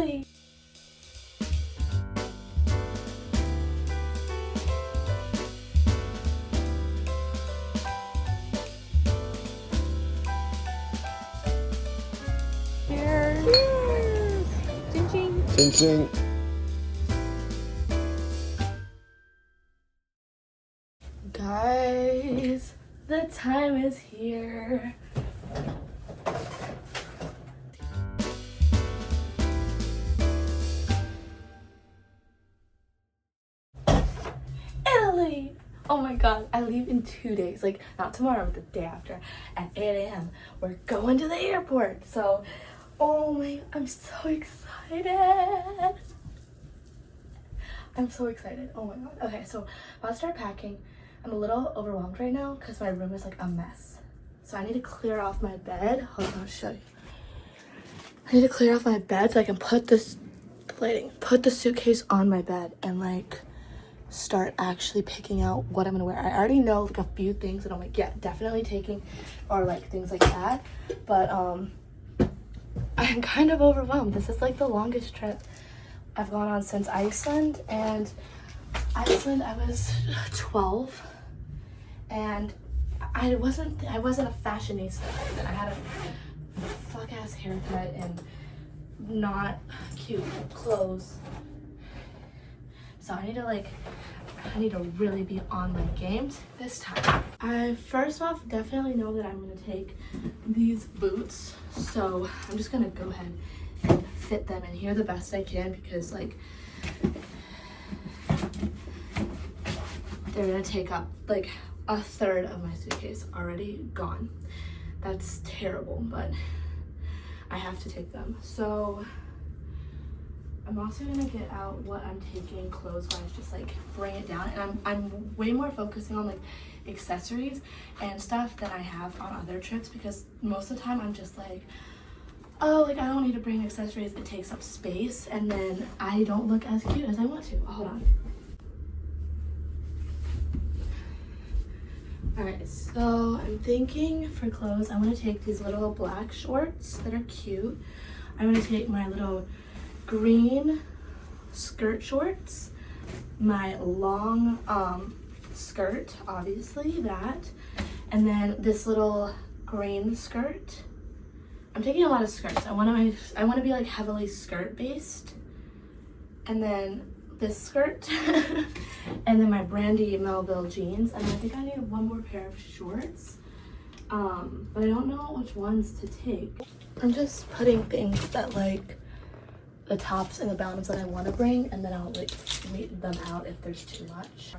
Italy. Cheers. Cheers. Ching ching. Ching ching. Guys, the time is here. Italy! Oh my god, I leave in 2 days. Like, not tomorrow, but the day after at 8 a.m. We're going to the airport. So, oh my, I'm so excited. I'm so excited. Oh my god. Okay, so I'll start packing. I'm a little overwhelmed right now because my room is like a mess. So I need to clear off my bed. Hold on, I'll show you. I need to clear off my bed so I can put the suitcase on my bed and like start actually picking out what I'm gonna wear. I already know like a few things that I'm like, yeah, definitely taking, or like things like that. But I'm kind of overwhelmed. This is like the longest trip I've gone on since Iceland, and Iceland I was 12, and I wasn't a fashionista. And I had a fuck ass haircut and not cute clothes. So I need to really be on my game this time. I first off definitely know that I'm gonna take these boots, so I'm just gonna go ahead and fit them in here the best I can, because like they're gonna take up like a third of my suitcase. Already gone. That's terrible, but I have to take them. So I'm also gonna get out what I'm taking clothes-wise, just like bring it down. And I'm way more focusing on like accessories and stuff than I have on other trips, because most of the time I'm just like, oh, like I don't need to bring accessories, it takes up space, and then I don't look as cute as I want to. Hold on. Alright, so I'm thinking for clothes, I'm gonna take these little black shorts that are cute. I'm gonna take my little green skirt shorts, my long skirt, obviously that, and then this little green skirt. I'm taking a lot of skirts. I want to be like heavily skirt based, and then this skirt, and then my Brandy Melville jeans, and I think I need one more pair of shorts, but I don't know which ones to take. I'm just putting things that like the tops and the bottoms that I want to bring, and then I'll like sweeten them out if there's too much.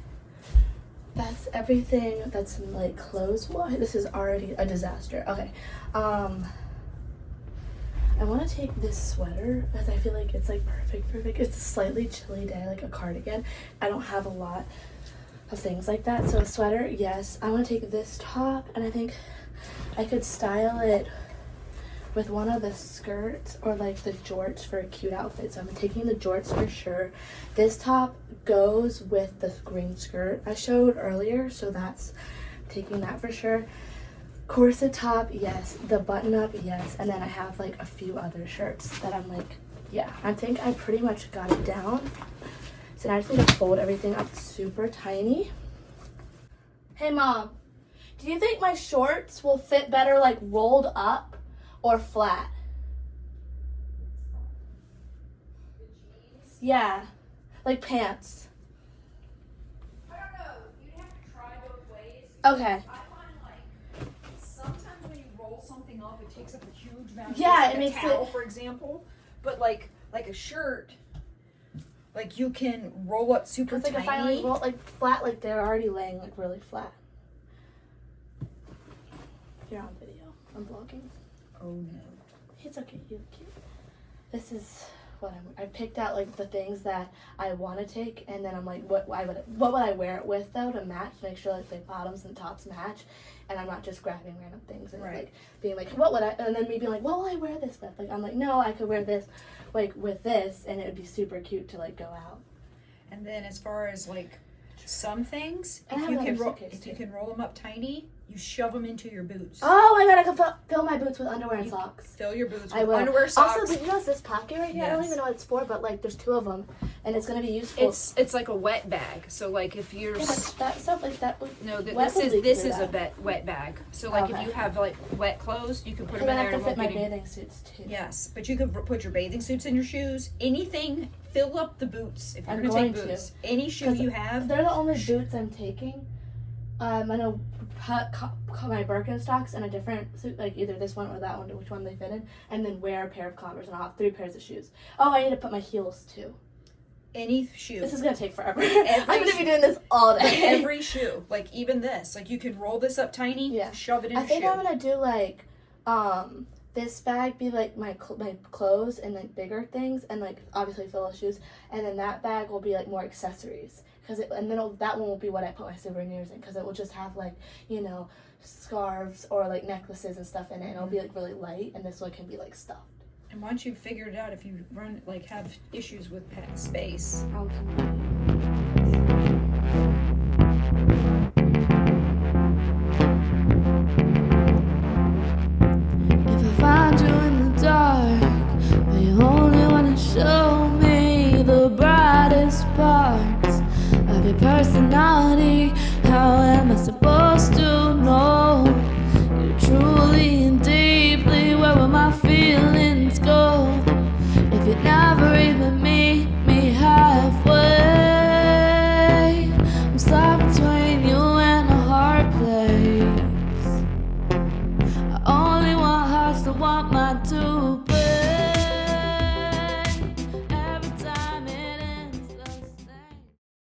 That's everything that's like clothes wise. This is already a disaster. Okay, I want to take this sweater because I feel like it's like perfect. It's a slightly chilly day, like a cardigan. I don't have a lot of things like that, so a sweater, yes. I want to take this top, and I think I could style it with one of the skirts or like the jorts for a cute outfit. So I'm taking the jorts for sure. This top goes with the green skirt I showed earlier, so that's taking that for sure. Corset top, yes. The button up, yes. And then I have like a few other shirts that I'm like, yeah, I think I pretty much got it down. So now I just need to fold everything up super tiny. Hey mom, do you think my shorts will fit better like rolled up or flat? Yeah, like pants. I don't know. You'd have to try both ways. Okay. I find like sometimes when you roll something up, it takes up a huge amount of Yeah, space, it makes a towel, it- for example. But like a shirt, like you can roll up super It's like tiny. if I like roll like flat, like they're already laying like really flat. You're on video. I'm vlogging. Oh no. It's okay. You look cute. This is what I picked out like the things that I want to take, and then I'm like, what would I wear it with though to match? Make sure like the bottoms and tops match, and I'm not just grabbing random things and Right. like being like, what would I? And then me being like, what will I wear this with? Like I'm like, no, I could wear this like with this, and it would be super cute to like go out. And then as far as like some things, I have if you another can roll, suitcase, if you too. can roll them up tiny, You shove them into your boots. Oh my god, I can fill my boots with underwear and socks. Fill your boots I with will. underwear, socks. Also, did you notice this pocket right here? I don't Yes. even know what it's for, but like there's 2 of them, and it's gonna be useful. It's like a wet bag. So like if you're yeah, but that stuff like that. no, wet would leak this through is that. a wet bag. So like Okay. if you have like wet clothes, you can put them Then in I there have to and fit it my won't get any. bathing suits too. Yes, but you could put your bathing suits in your shoes. Anything, fill up the boots. If you're I'm gonna going take to. boots, any shoe you have. They're the only boots I'm taking. I'm gonna cut my Birkenstocks in a different suit, like either this one or that one, which one they fit in, and then wear a pair of Converse, and I'll have 3 pairs of shoes. Oh, I need to put my heels too. Any shoe. This is gonna take forever. I'm gonna be doing this all day. Every shoe, like even this, like you could roll this up tiny, Yeah. shove it in I your think shoe. I'm gonna do like, this bag be like my clothes and like bigger things, and like obviously fill with shoes, and then that bag will be like more accessories, and then that one will be what I put my souvenirs in, because it will just have like, you know, scarves or like necklaces and stuff in it, and it'll be like really light, and this one can be like stuffed. And once you've figured it out, if you have issues with space. If I find you in the dark, but you only wanna show me the brightest parts of your personality, how am I supposed to know you truly and deeply? Where will my feelings go if you never even meet me halfway? I'm stuck between you and a hard place. I only want hearts that want my to pay. Every time it ends the same.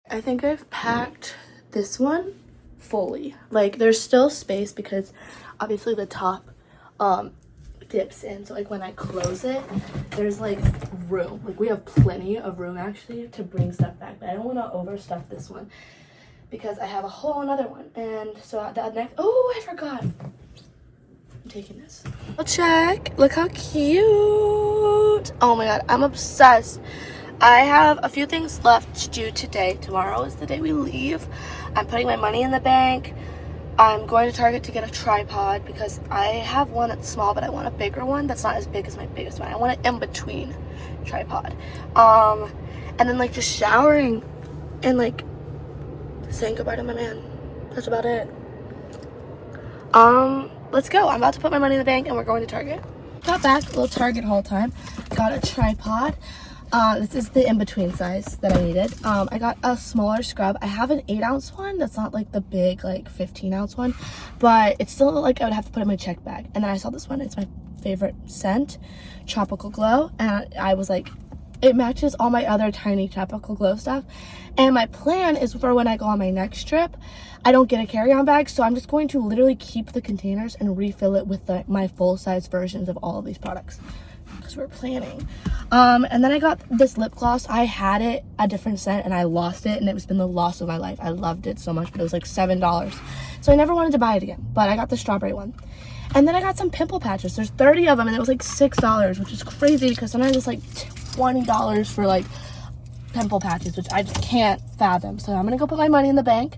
I think I've packed this one fully. Like there's still space because obviously the top dips in, so like when I close it, there's like room. Like we have plenty of room actually to bring stuff back, but I don't want to overstuff this one because I have a whole another one. And so the next, oh, I forgot. I'm taking this. Oh, check. Look how cute. Oh my god, I'm obsessed. I have a few things left to do today. Tomorrow is the day we leave. I'm putting my money in the bank. I'm going to Target to get a tripod because I have one that's small, but I want a bigger one that's not as big as my biggest one. I want an in-between tripod. And then like just showering and like saying goodbye to my man. That's about it. Let's go. I'm about to put my money in the bank and we're going to Target. Got back, a little Target haul time. Got a tripod. This is the in-between size that I needed. I got a smaller scrub. I have an 8-ounce one that's not like the big like 15-ounce one, but it's still like I would have to put it in my check bag. And then I saw this one. It's my favorite scent, Tropical Glow, and I was like, it matches all my other tiny Tropical Glow stuff. And my plan is for when I go on my next trip, I don't get a carry-on bag, so I'm just going to literally keep the containers and refill it with my full-size versions of all of these products because we're planning. And then I got this lip gloss. I had it a different scent and I lost it, and it's been the loss of my life. I loved it so much, but it was like $7, so I never wanted to buy it again, but I got the strawberry one. And then I got some pimple patches. There's 30 of them, and it was like $6, which is crazy because sometimes it's like $20 for like pimple patches, which I just can't fathom. So I'm gonna go put my money in the bank,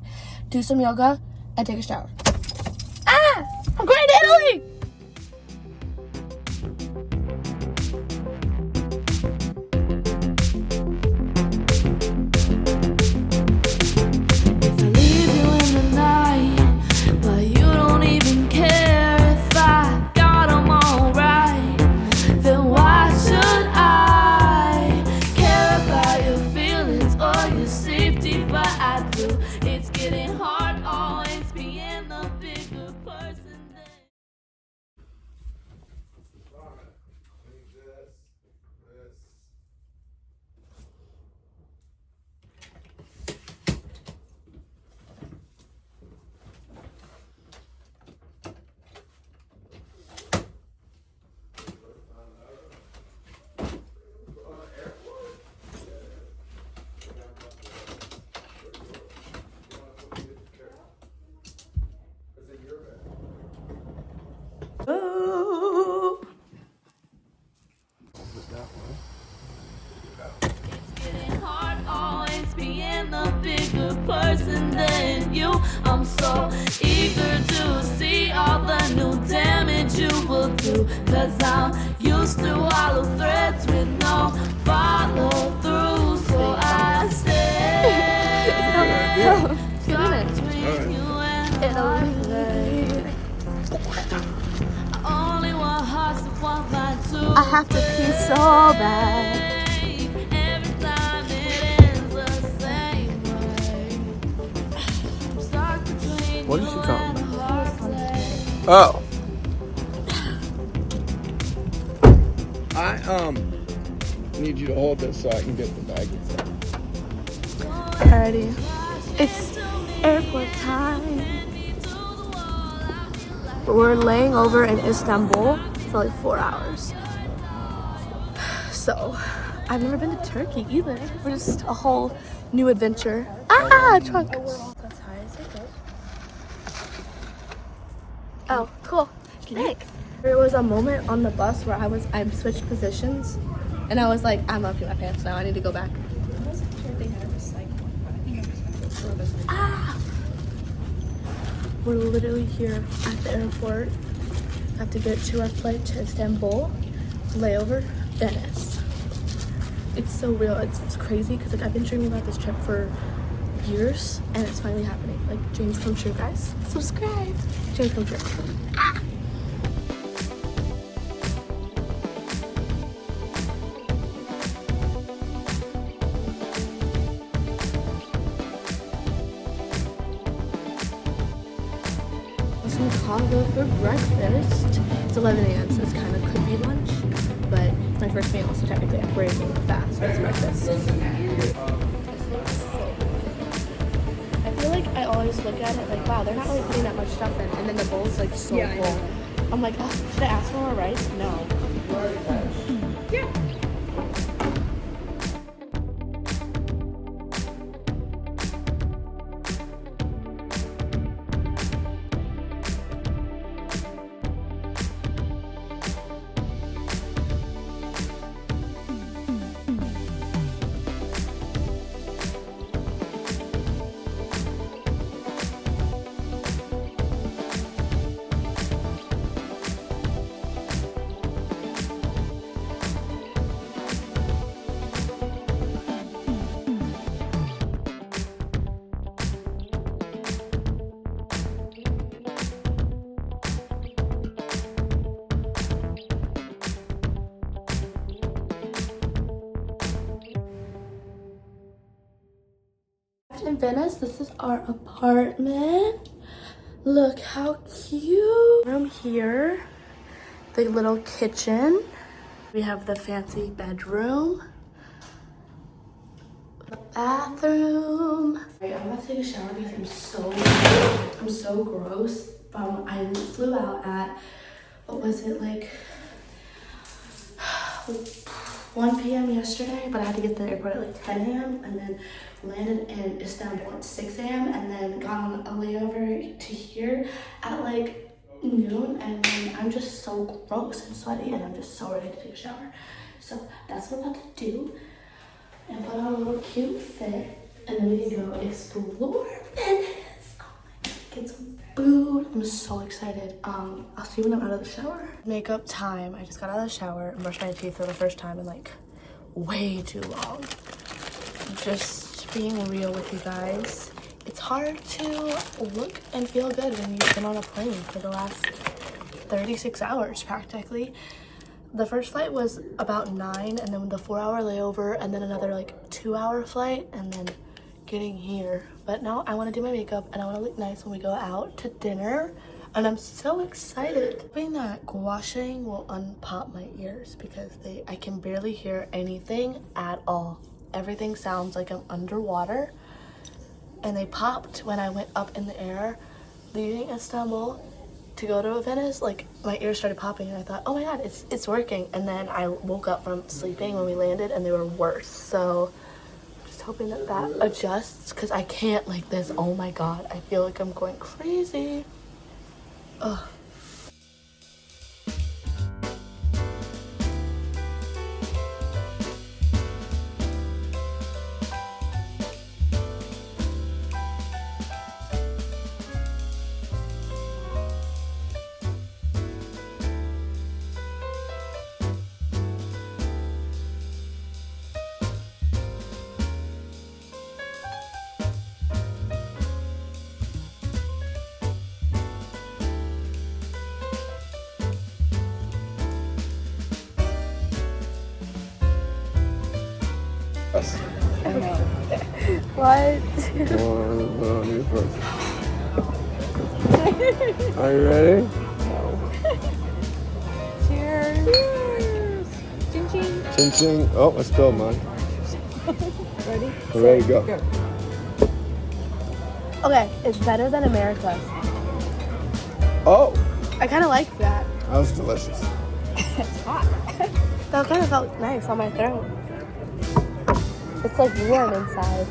do some yoga, and take a shower. Ah! I'm going to Italy! If I leave you in the night, but you don't even care if I got 'em all right, then why should I care about your feelings or your safety? But I do. It's getting hard always being the to, 'cause I'm used to hollow threads with no follow through. So I stay. Let's get in it. I have to pee so bad. What is she talking about? Oh. I need you to hold this so I can get the baggage out. Alrighty. It's airport time. We're laying over in Istanbul for like 4 hours. So, I've never been to Turkey either. We're just a whole new adventure. Ah, trunk. Oh, cool. Thanks. There was a moment on the bus where I switched positions, and I was like, I'm up in my pants now. I need to go back. I wasn't sure if they had a recycling, but I think a recycling. Ah! We're literally here at the airport. Have to get to our flight to Istanbul, layover, Venice. It's so real. It's crazy because like I've been dreaming about this trip for years, and it's finally happening. Like dreams come true, guys. Subscribe. Dreams come true. Ah! Some kava for breakfast. It's 11 a.m. so it's kind of could be lunch, but it's my first meal, so technically I'm breaking fast. It's breakfast. I feel like I always look at it like, wow, they're not really putting that much stuff in, and then the bowl's like so full. I'm like, oh, should I ask for more rice? No. Yeah. In Venice, this is our apartment. Look how cute. Room here, the little kitchen. We have the fancy bedroom, the bathroom. Right, I'm about to take a shower because I'm so gross. I flew out at, what was it, like 1 p.m. yesterday, but I had to get to the airport at like 10 a.m. and then landed in Istanbul at 6 a.m. and then got on a layover to here at like noon, and then I'm just so gross and sweaty and I'm just so ready to take a shower. So that's what I'm about to do and put on a little cute fit, and then we can go explore Venice. Oh my God, get some food. I'm so excited. I'll see you when I'm out of the shower. Makeup time. I just got out of the shower and brushed my teeth for the first time in like way too long. Just being real with you guys. It's hard to look and feel good when you've been on a plane for the last 36 hours practically. The first flight was about 9, and then the 4-hour layover, and then another like 2-hour flight, and then getting here. But now I want to do my makeup and I want to look nice when we go out to dinner, and I'm so excited. Hoping that washing will unpop my ears because I can barely hear anything at all. Everything sounds like I'm underwater, and they popped when I went up in the air leaving Istanbul to go to Venice. Like my ears started popping and I thought, oh my God, it's working. And then I woke up from sleeping when we landed and they were worse. So just hoping that adjusts because I can't like this. Oh my God, I feel like I'm going crazy. Ugh. us. I know. What? One on you first. Are you ready? Cheers. Cheers. Ching ching. Ching ching. Oh, I spilled mine. Ready? We're ready to go. Go. Okay, it's better than America's. Oh, I kind of like that. that was delicious. It's hot. That kind of felt nice on my throat. It's like warm inside.